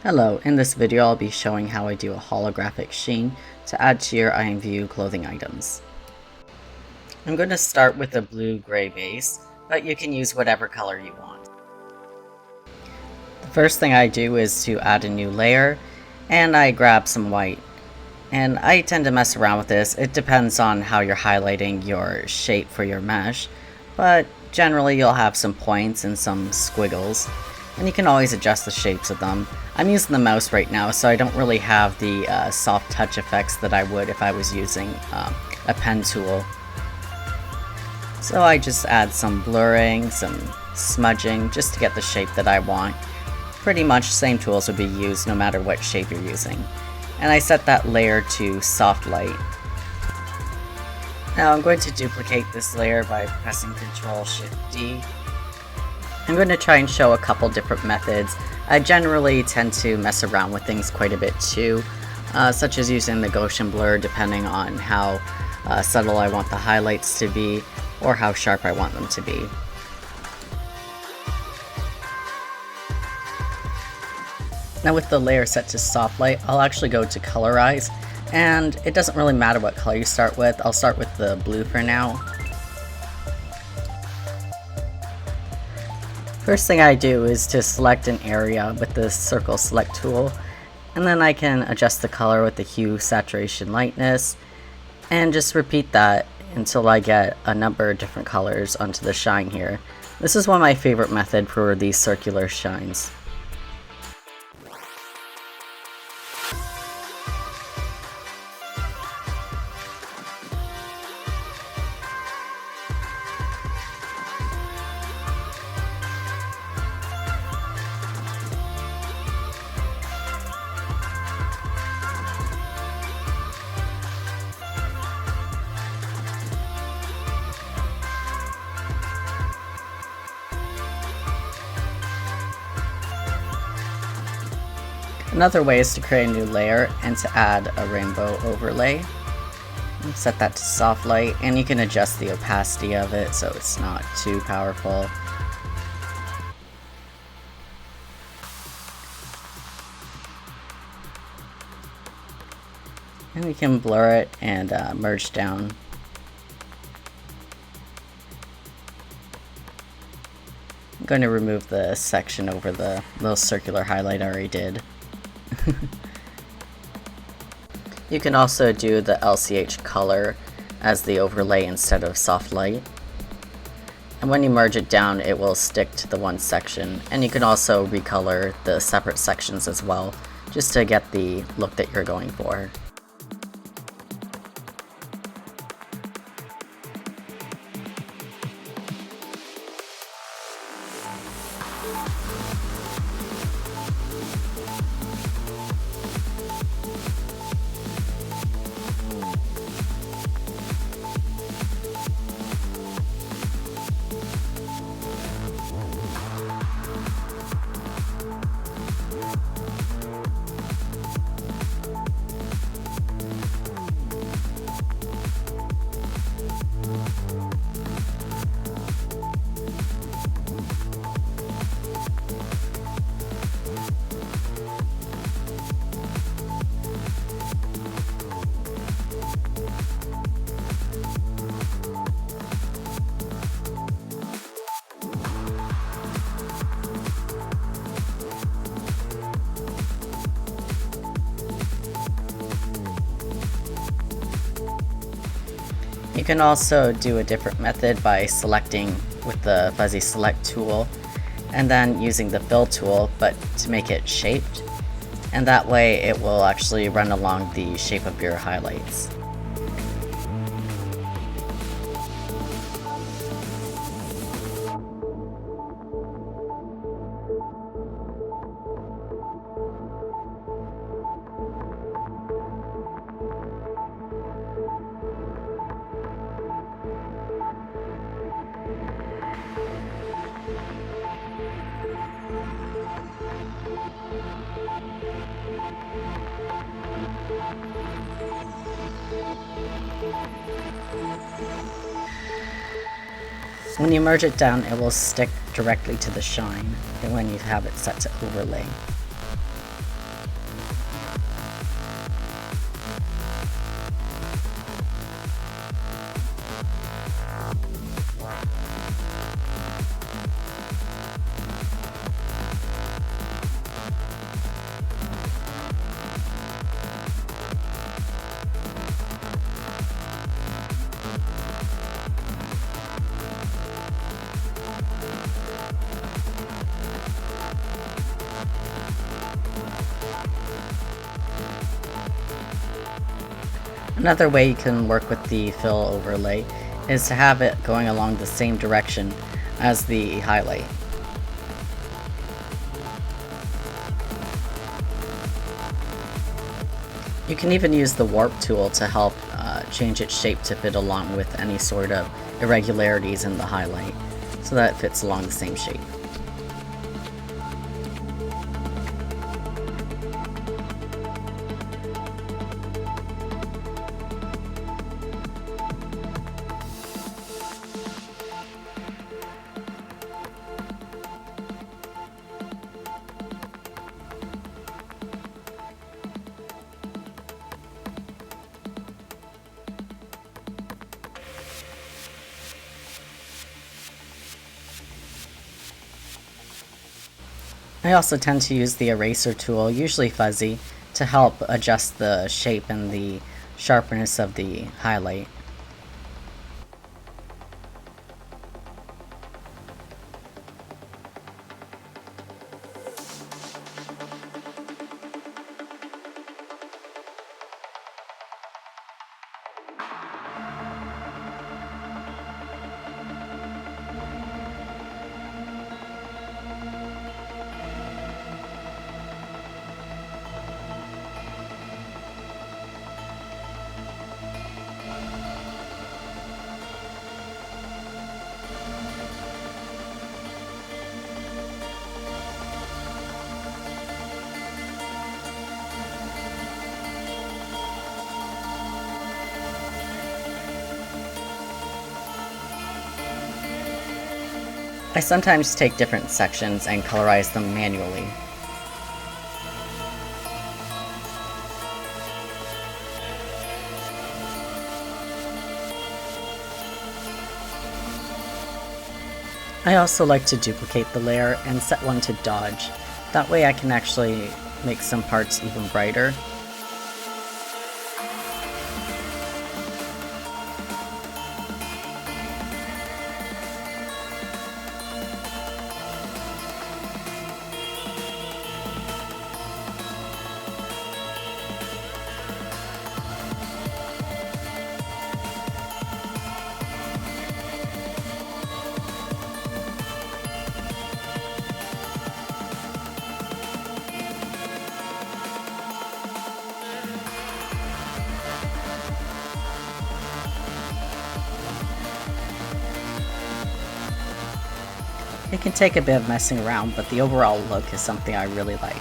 Hello, in this video I'll be showing how I do a holographic sheen to add to your IMVU clothing items. I'm going to start with a blue-gray base, but you can use whatever color you want. The first thing I do is to add a new layer, and I grab some white. And I tend to mess around with this. It depends on how you're highlighting your shape for your mesh, but generally you'll have some points and some squiggles, and you can always adjust the shapes of them. I'm using the mouse right now, so I don't really have the soft touch effects that I would if I was using a pen tool. So I just add some blurring, some smudging, just to get the shape that I want. Pretty much same tools would be used no matter what shape you're using. And I set that layer to soft light. Now I'm going to duplicate this layer by pressing Ctrl-Shift-D. I'm going to try and show a couple different methods. I generally tend to mess around with things quite a bit too, such as using the Gaussian blur depending on how subtle I want the highlights to be or how sharp I want them to be. Now with the layer set to soft light, I'll actually go to colorize, and it doesn't really matter what color you start with. I'll start with the blue for now. First thing I do is to select an area with the circle select tool, and then I can adjust the color with the hue, saturation, lightness, and just repeat that until I get a number of different colors onto the shine here. This is one of my favorite methods for these circular shines. Another way is to create a new layer and to add a rainbow overlay. Set that to soft light, and you can adjust the opacity of it so it's not too powerful. And we can blur it and merge down. I'm going to remove the section over the little circular highlight I already did. You can also do the LCH color as the overlay instead of soft light. And when you merge it down, it will stick to the one section. And you can also recolor the separate sections as well, just to get the look that you're going for. You can also do a different method by selecting with the fuzzy select tool and then using the fill tool, but to make it shaped, and that way it will actually run along the shape of your highlights. When you merge it down, it will stick directly to the shine when you have it set to overlay. Another way you can work with the fill overlay is to have it going along the same direction as the highlight. You can even use the warp tool to help change its shape to fit along with any sort of irregularities in the highlight, so that it fits along the same shape. I also tend to use the eraser tool, usually fuzzy, to help adjust the shape and the sharpness of the highlight. I sometimes take different sections and colorize them manually. I also like to duplicate the layer and set one to dodge. That way I can actually make some parts even brighter. It can take a bit of messing around, but the overall look is something I really like.